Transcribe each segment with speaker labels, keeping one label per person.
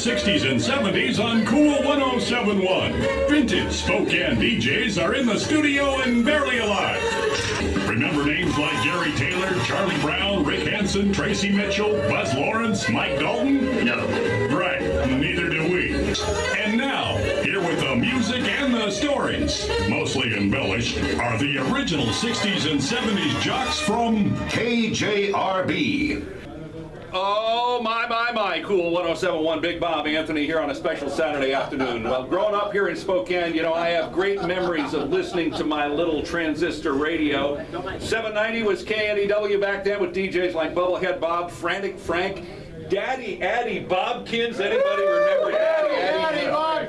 Speaker 1: 60s and 70s on Cool 1071. Vintage Spokane DJs are in the studio and barely alive. Remember names like Gary Taylor, Charlie Brown, Rick Hansen, Tracy Mitchell, Buzz Lawrence, Mike Dalton? No. Right, neither do we. And now, here with the music and the stories, mostly embellished, are the original 60s and 70s jocks from KJRB.
Speaker 2: Oh, my. Cool 1071, Big Bob Anthony here on a special Saturday afternoon. Well, growing up here in Spokane, you know, I have great memories of listening to my little transistor radio. 790 was KNEW back then with DJs like Bubblehead Bob, Frantic Frank, Daddy Addy Bobkins. Anybody remember Daddy Addy?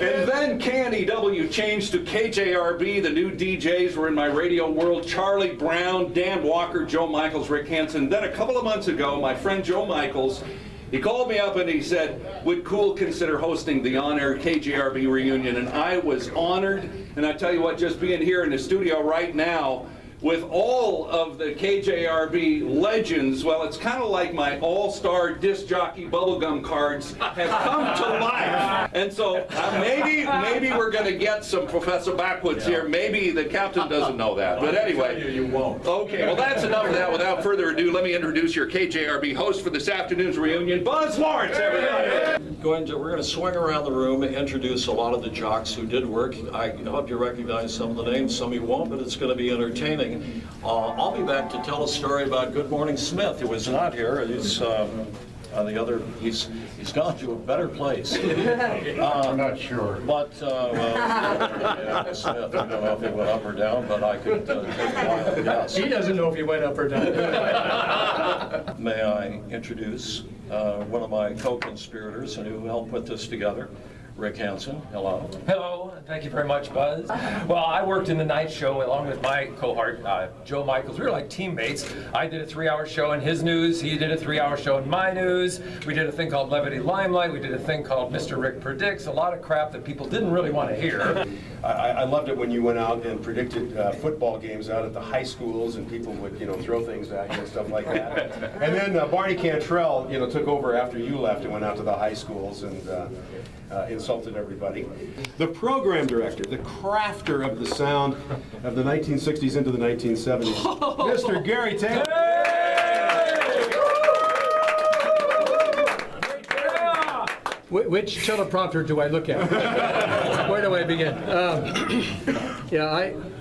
Speaker 2: And then KNEW changed to KJRB. The new DJs were in my radio world. Charlie Brown, Dan Walker, Joe Michaels, Rick Hansen. Then a couple of months ago, my friend Joe Michaels, he called me up and he said, would Cool consider hosting the on-air KJRB reunion? And I was honored. And I tell you what, just being here in the studio right now, with all of the KJRB legends, well, it's kind of like my all-star disc jockey bubblegum cards have come to life. And so maybe we're going to get some Professor Backwoods here. Maybe the captain doesn't know that. But anyway.
Speaker 3: You won't.
Speaker 2: Okay, well, that's enough of that. Without further ado, let me introduce your KJRB host for this afternoon's reunion, Buzz Lawrence, everybody.
Speaker 4: We're going to swing around the room and introduce a lot of the jocks who did work. I hope you recognize some of the names, some you won't, but it's going to be entertaining. I'll be back to tell a story about Good Morning Smith, who is not here. He's on the other. He's gone to a better place.
Speaker 3: I'm not sure.
Speaker 4: But yeah, Smith, I don't know if he went up or down, but I could take a wild guess.
Speaker 5: He doesn't know if he went up or down.
Speaker 4: May I introduce one of my co-conspirators and who helped put this together, Rick Hansen. Hello.
Speaker 6: Hello. Thank you very much, Buzz. Well, I worked in the night show along with my cohort, Joe Michaels. We were like teammates. I did a 3-hour show in his news. He did a 3-hour show in my news. We did a thing called Levity Limelight. We did a thing called Mr. Rick Predicts. A lot of crap that people didn't really want to hear.
Speaker 3: I loved it when you went out and predicted football games out at the high schools, and people would, throw things at you and stuff like that. And then Barney Cantrell, took over after you left and went out to the high schools and insulted everybody. The program director, the crafter of the sound of the 1960s into the 1970s, Mr. Gary Taylor.
Speaker 5: Which teleprompter do I look at? Where do I begin?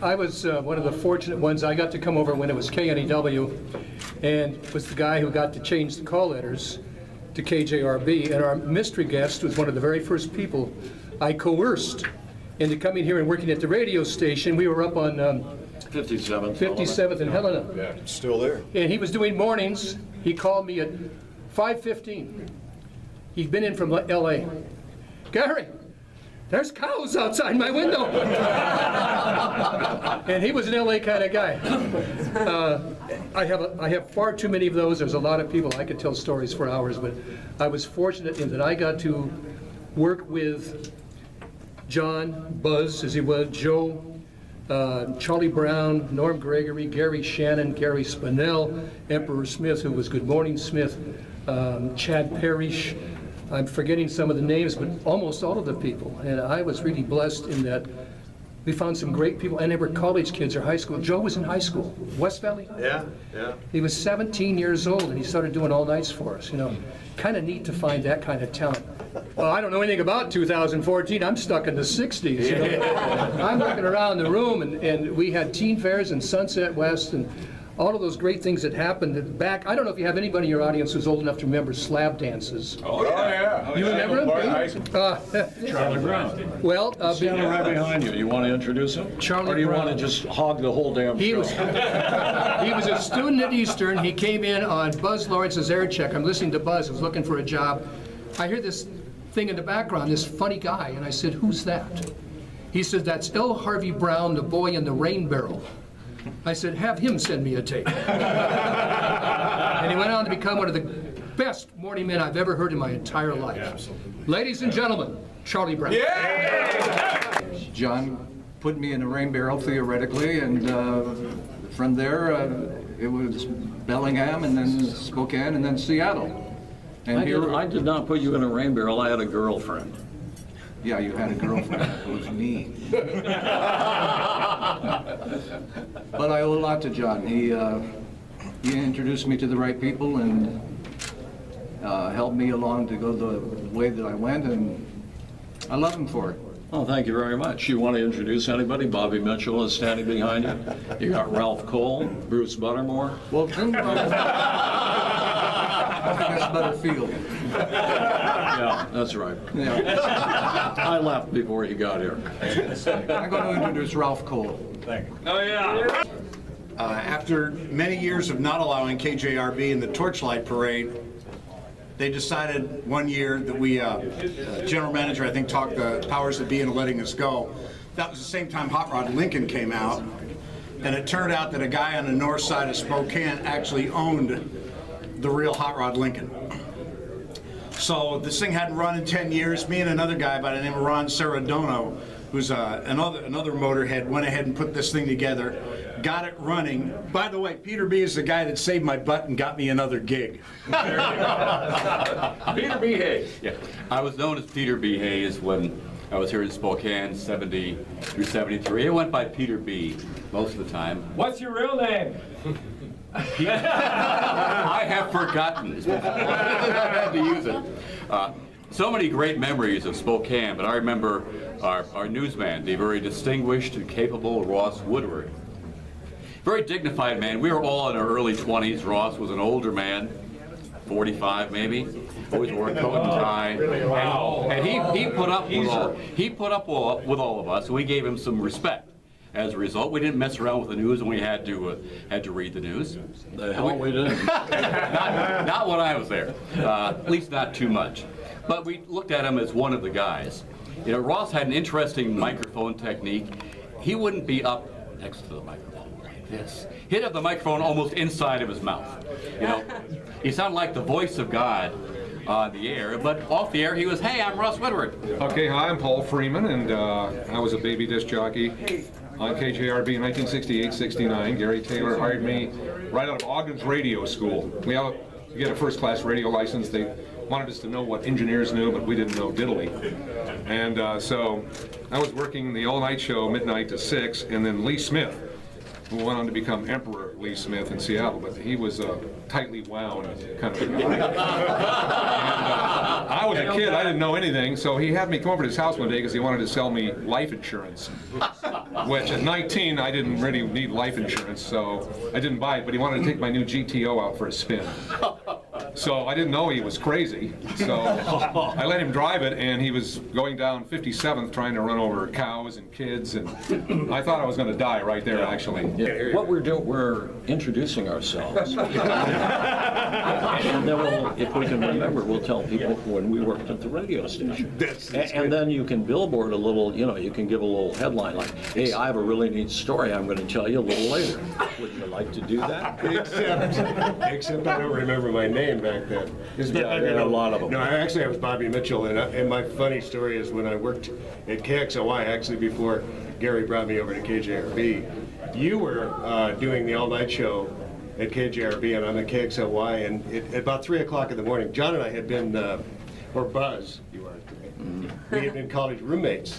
Speaker 5: I was one of the fortunate ones. I got to come over when it was KNEW, and was the guy who got to change the call letters to KJRB, and our mystery guest was one of the very first people I coerced into coming here and working at the radio station. We were up on 57th and Helena.
Speaker 3: Yeah, still there.
Speaker 5: And he was doing mornings. He called me at 5:15. He'd been in from LA. Gary, there's cows outside my window. And he was an LA kind of guy. I have far too many of those. There's a lot of people. I could tell stories for hours, but I was fortunate in that I got to work with John, Buzz, as he was, Joe, Charlie Brown, Norm Gregory, Gary Shannon, Gary Spinell, Emperor Smith, who was Good Morning Smith, Chad Parrish. I'm forgetting some of the names, but almost all of the people. And I was really blessed in that we found some great people, and they were college kids or high school. Joe was in high school, West Valley.
Speaker 3: Yeah.
Speaker 5: He was 17 years old, and he started doing all nights for us. Kind of neat to find that kind of talent. Well, I don't know anything about 2014. I'm stuck in the 60s. I'm looking around the room, and we had teen fairs and Sunset West and all of those great things that happened back. I don't know if you have anybody in your audience who's old enough to remember slab dances.
Speaker 3: Oh, yeah.
Speaker 5: You remember them?
Speaker 4: Charlie Brown.
Speaker 5: Well,
Speaker 4: Standing right behind you. You want to introduce him?
Speaker 5: Charlie
Speaker 4: Or do you
Speaker 5: Brown.
Speaker 4: want to just hog the whole damn show?
Speaker 5: He was a student at Eastern. He came in on Buzz Lawrence's air check. I'm listening to Buzz. I was looking for a job. I hear this thing in the background, this funny guy, and I said, "Who's that?" He said, "That's L. Harvey Brown, the boy in the rain barrel." I said, "Have him send me a tape." And he went on to become one of the best morning men I've ever heard in my entire life. Absolutely. Ladies and gentlemen, Charlie Brown.
Speaker 3: Yeah!
Speaker 7: John put me in a rain barrel theoretically, and from there it was Bellingham, and then Spokane, and then Seattle. And
Speaker 4: I did not put you in a rain barrel. I had a girlfriend.
Speaker 7: Yeah, you had a girlfriend. It was me. But I owe a lot to John. He introduced me to the right people and helped me along to go the way that I went, and I love him for it.
Speaker 4: Oh, thank you very much. You want to introduce anybody? Bobby Mitchell is standing behind you. You got Ralph Cole, Bruce Buttermore.
Speaker 7: Well, then, I guess Butterfield.
Speaker 4: Yeah, that's right.
Speaker 7: Yeah.
Speaker 4: I left before you got here.
Speaker 7: I'm going to introduce Ralph Cole.
Speaker 2: Oh, yeah.
Speaker 8: After many years of not allowing KJRB in the Torchlight Parade, they decided one year that we, general manager, I think, talked the powers that be into letting us go. That was the same time Hot Rod Lincoln came out, and it turned out that a guy on the north side of Spokane actually owned the real Hot Rod Lincoln. So this thing hadn't run in 10 years. Me and another guy by the name of Ron Serradono, who's another motorhead, went ahead and put this thing together, got it running. By the way, Peter B. is the guy that saved my butt and got me another gig.
Speaker 2: Peter B. Hayes.
Speaker 9: Yeah, I was known as Peter B. Hayes when I was here in Spokane, 70 through 73. I went by Peter B. most of the time.
Speaker 6: What's your real name?
Speaker 9: I have forgotten. I had to use it. So many great memories of Spokane, but I remember our newsman, the very distinguished and capable Ross Woodward. Very dignified man. We were all in our early 20s. Ross was an older man, 45 maybe. Always wore a coat and tie. And he put up with all of us, and we gave him some respect. As a result, we didn't mess around with the news, and we had to read the news.
Speaker 4: The hell we didn't.
Speaker 9: Not when I was there. At least not too much. But we looked at him as one of the guys. You know, Ross had an interesting microphone technique. He wouldn't be up next to the microphone like this. He'd have the microphone almost inside of his mouth. You know, he sounded like the voice of God on the air, but off the air he was, "Hey, I'm Ross Woodward."
Speaker 10: Okay, hi, I'm Paul Freeman, and I was a baby disc jockey on KJRB in 1968-69. Gary Taylor hired me right out of Ogden's radio school. We had to get a first-class radio license. They wanted us to know what engineers knew, but we didn't know diddly. And so I was working the all-night show, midnight to 6, and then Lee Smith, who went on to become Emperor Lee Smith in Seattle, but he was a tightly wound kind of a guy. And, I was a kid, I didn't know anything, so he had me come over to his house one day because he wanted to sell me life insurance, which at 19 I didn't really need life insurance, so I didn't buy it, but he wanted to take my new GTO out for a spin. So I didn't know he was crazy, so I let him drive it, and he was going down 57th trying to run over cows and kids, and I thought I was going to die right there, actually.
Speaker 4: Yeah. What we're doing, we're introducing ourselves. And then if we can remember, we'll tell people when we worked at the radio station. And then you can billboard a little, you know, you can give a little headline like, "Hey, I have a really neat story I'm going to tell you a little later." Would you like to do that?
Speaker 3: Except I don't remember my name back then.
Speaker 4: Yeah, there are a lot of them.
Speaker 3: No, I was Bobby Mitchell, and my funny story is when I worked at KXLY, actually before Gary brought me over to KJRB, you were doing the all-night show at KJRB, and I'm at KXLY, and at about 3 o'clock in the morning, John and I had been, or Buzz, you are, we had been college roommates,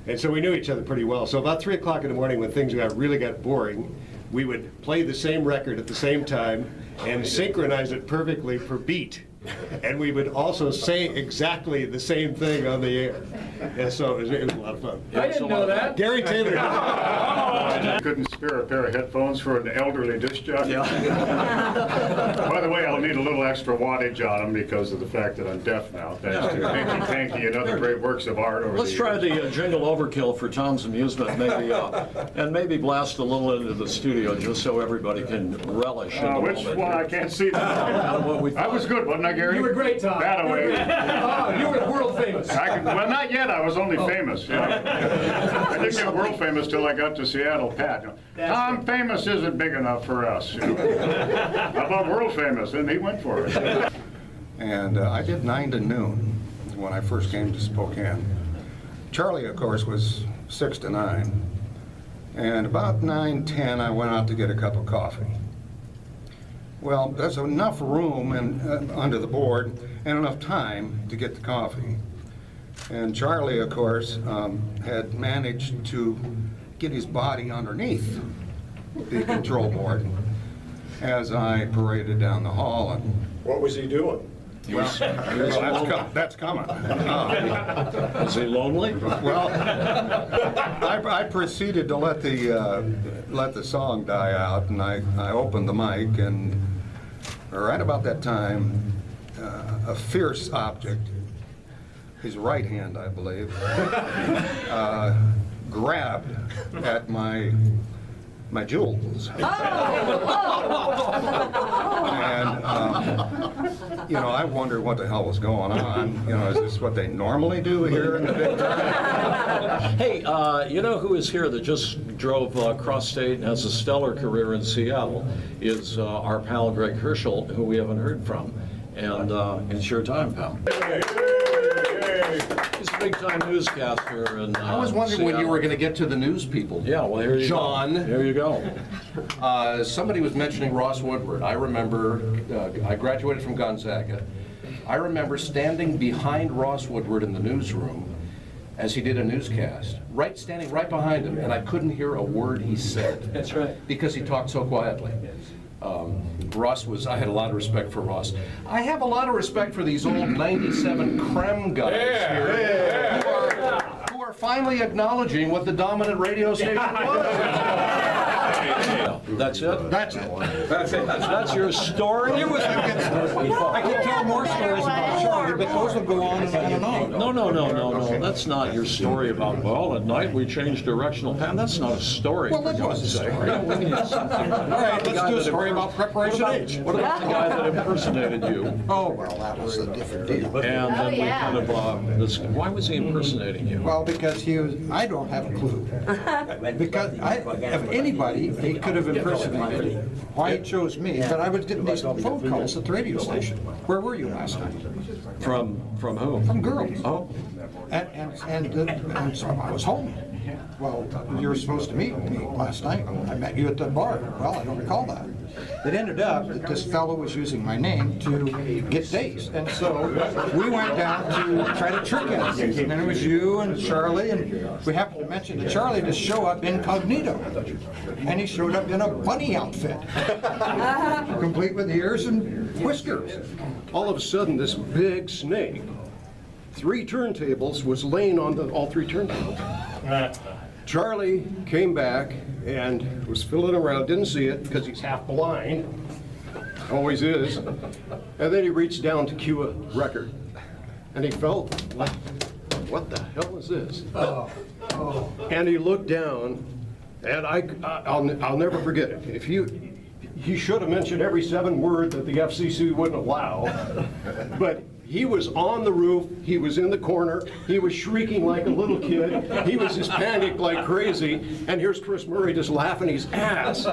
Speaker 3: and so we knew each other pretty well. So about 3 o'clock in the morning, when things really got boring, we would play the same record at the same time and synchronize it perfectly per beat. And we would also say exactly the same thing on the air. And so it was a lot of fun.
Speaker 5: I didn't know that.
Speaker 3: Gary Taylor.
Speaker 11: Couldn't spare a pair of headphones for an elderly disc jockey. By the way, I'll need a little extra wattage on them because of the fact that I'm deaf now, thanks to Hanky Panky and other great works of art over
Speaker 4: Let's
Speaker 11: the
Speaker 4: try
Speaker 11: years.
Speaker 4: the jingle overkill for Tom's amusement, maybe, and maybe blast a little into the studio just so everybody can relish in the
Speaker 11: Which
Speaker 4: moment.
Speaker 11: one? I can't see that. I was good, wasn't I, Gary?
Speaker 5: You were great, Tom.
Speaker 11: That away.
Speaker 5: Oh, you were world famous.
Speaker 11: Well, not yet. I was only famous. Yeah. I didn't get world famous till I got to Seattle, Pat. Tom famous isn't big enough for us. You know. How about world famous? And he went for it.
Speaker 12: And I did 9 to noon when I first came to Spokane. Charlie, of course, was 6 to 9. And about 9:10, I went out to get a cup of coffee. Well, there's enough room under the board and enough time to get the coffee. And Charlie, of course, had managed to get his body underneath the control board as I paraded down the hall. And
Speaker 3: What was he doing?
Speaker 12: that's coming.
Speaker 4: Is he lonely?
Speaker 12: Well, I proceeded to let the song die out, and I opened the mic, and right about that time, a fierce object, his right hand, I believe, grabbed at my jewels. And, I wondered what the hell was going on. Is this what they normally do here in the big time?
Speaker 4: Hey, you know who is here that just drove cross-state and has a stellar career in Seattle is our pal Greg Herschel, who we haven't heard from. And it's your time, pal. He's a big-time newscaster. And
Speaker 13: I was wondering when you were going to get to the news people.
Speaker 4: Yeah, well, here you
Speaker 13: John.
Speaker 4: go. There you go.
Speaker 13: Somebody was mentioning Ross Woodward. I remember, I graduated from Gonzaga. I remember standing behind Ross Woodward in the newsroom as he did a newscast, standing right behind him, and I couldn't hear a word he said.
Speaker 4: That's right.
Speaker 13: Because he talked so quietly. I had a lot of respect for Ross. I have a lot of respect for these old 97 creme guys here who are finally acknowledging what the dominant radio station was.
Speaker 4: That's it?
Speaker 13: That's it.
Speaker 4: That's your story?
Speaker 14: I could tell more stories about Charlie, but those will go on and on and on.
Speaker 4: No. That's not your story about, well, at night we changed directional path. That's not a story.
Speaker 14: Well, that was a story. All right, let's do a story about Preparation H.
Speaker 4: What about the guy that impersonated you?
Speaker 14: Oh, well, that was a different deal.
Speaker 4: And then we kind of, why was he impersonating you?
Speaker 14: Well, because I don't have a clue. Because if anybody, he could have impersonated me. Why he chose me, but I was getting these phone calls at the radio station. Where were you last night?
Speaker 4: From who?
Speaker 14: From girls.
Speaker 4: Oh.
Speaker 14: And so I was home. Well, you were supposed to meet me last night. I met you at the bar. Well, I don't recall that. It ended up that this fellow was using my name to get dates. And so we went down to try to trick him. And it was you and Charlie, and we happened to mention to Charlie to show up incognito. And he showed up in a bunny outfit, complete with ears and whiskers.
Speaker 15: All of a sudden, this big snake, 3 turntables, was laying on all 3 turntables. Charlie came back and was fiddling around, didn't see it because he's half blind, always is, and then he reached down to cue a record, and he felt like, what the hell is this? And he looked down, and I'll never forget it. He should have mentioned every 7 word that the FCC wouldn't allow, but he was on the roof, he was in the corner, he was shrieking like a little kid, he was just panicked like crazy, and here's Chris Murray just laughing his ass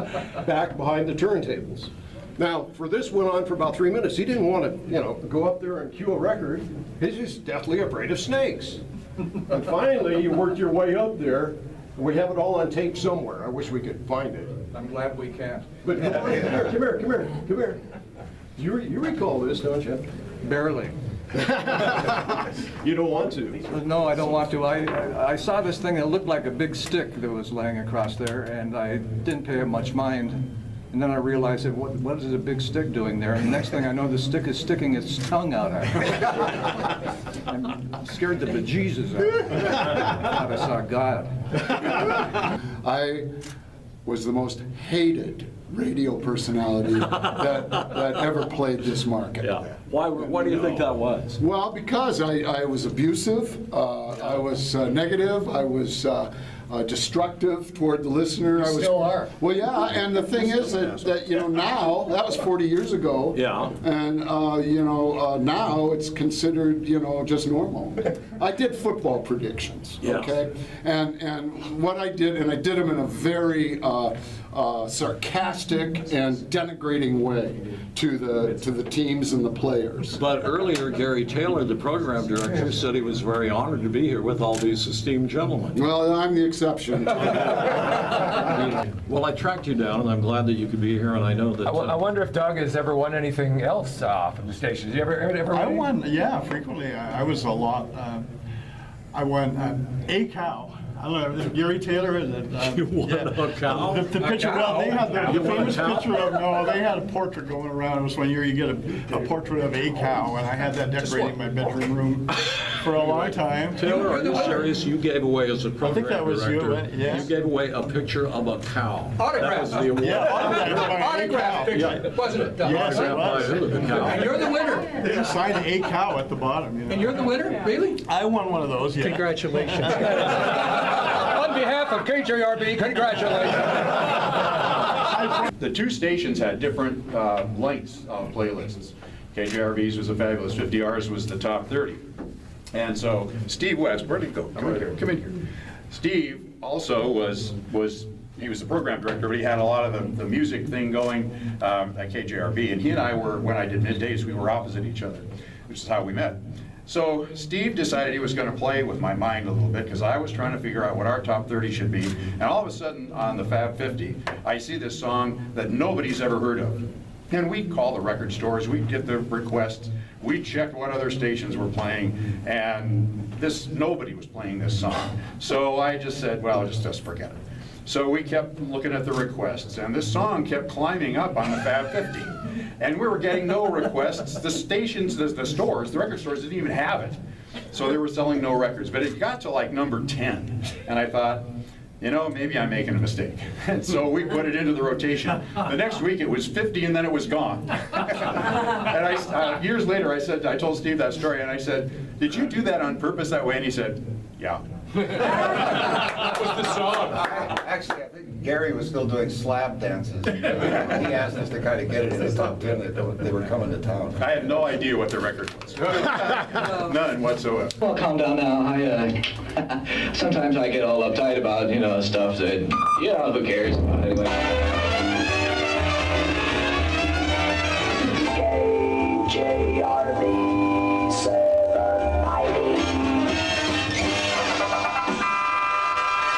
Speaker 15: back behind the turntables. Now, this went on for about 3 minutes. He didn't want to, go up there and cue a record. He's just deathly afraid of snakes. And finally, you worked your way up there. We have it all on tape somewhere. I wish we could find it.
Speaker 7: I'm glad we can.
Speaker 15: But come here. You recall this, don't you?
Speaker 7: Barely.
Speaker 15: You don't want to?
Speaker 7: No, I don't want to. I saw this thing that looked like a big stick that was laying across there, and I didn't pay it much mind. And then I realized that what is a big stick doing there? And the next thing I know, the stick is sticking its tongue out at me. I'm scared the bejesus out of me. I thought I saw God.
Speaker 16: I was the most hated radio personality that ever played this market.
Speaker 4: Yeah. Why do you think that was?
Speaker 16: Well, because I was abusive, I was negative, I was destructive toward the listener. I was,
Speaker 3: still are.
Speaker 16: Well, yeah, and the thing is that now, that was 40 years ago.
Speaker 4: Yeah.
Speaker 16: And, now it's considered, just normal. I did football predictions,
Speaker 4: Yeah.
Speaker 16: okay? And what I did, and I did them in a very sarcastic and denigrating way to the teams and the players.
Speaker 4: But earlier, Gary Taylor, the program director, said he was very honored to be here with all these esteemed gentlemen.
Speaker 16: Well, I'm the exception.
Speaker 4: Well, I tracked you down, and I'm glad that you could be here, and I know that...
Speaker 6: I wonder if Doug has ever won anything else from the station. Did you ever
Speaker 17: I
Speaker 6: win?
Speaker 17: won, yeah, frequently. I was a lot. I won a cow. I don't know, Gary Taylor and
Speaker 4: You won a cow?
Speaker 17: The picture, well, they had the famous picture of, no, they had a portrait going around. It was one year you get a portrait of a cow, and I had that decorating my bedroom room for a long time.
Speaker 4: Taylor, are you serious? You gave away, as a program
Speaker 17: I think that was you,
Speaker 4: director,
Speaker 17: yes.
Speaker 4: you gave away a picture of a cow.
Speaker 5: Autograph.
Speaker 4: That was the award.
Speaker 17: Yeah,
Speaker 5: Autograph picture, wasn't it, Doug?
Speaker 17: Yes, it was.
Speaker 4: The cow.
Speaker 5: And you're the winner.
Speaker 17: They signed a cow at the bottom. You know.
Speaker 5: And you're the winner, really?
Speaker 17: I won one of those, yeah.
Speaker 5: Congratulations. On behalf of KJRB, congratulations.
Speaker 18: The two stations had different lengths of playlists. KJRB's was a fabulous 50, ours was the top 30. And so Steve West, where'd he go? Come in here. Steve also was he was the program director, but he had a lot of the music thing going at KJRB. And he and I were, when I did middays, we were opposite each other, which is how we met. So Steve decided he was going to play with my mind a little bit because I was trying to figure out what our top 30 should be. And all of a sudden on the Fab 50, I see this song that nobody's ever heard of. And we'd call the record stores, we'd get the requests, we checked what other stations were playing, and nobody was playing this song. So I just said, well, just forget it. So we kept looking at the requests, and this song kept climbing up on the Fab 50. And we were getting no requests. The stations, the stores, the record stores didn't even have it. So they were selling no records. But it got to like number 10. And I thought, you know, maybe I'm making a mistake. And so we put it into the rotation. The next week it was 50 and then it was gone. And years later I told Steve that story and I said, did you do that on purpose that way? And he said, yeah.
Speaker 6: That was the song.
Speaker 19: Actually, I think Gary was still doing slap dances. He asked us to kind of get it in the top 10 that they were coming to town.
Speaker 18: I had no idea what the record was. None whatsoever.
Speaker 20: Well, calm down now. Sometimes I get all uptight about, stuff that, who cares about anyway.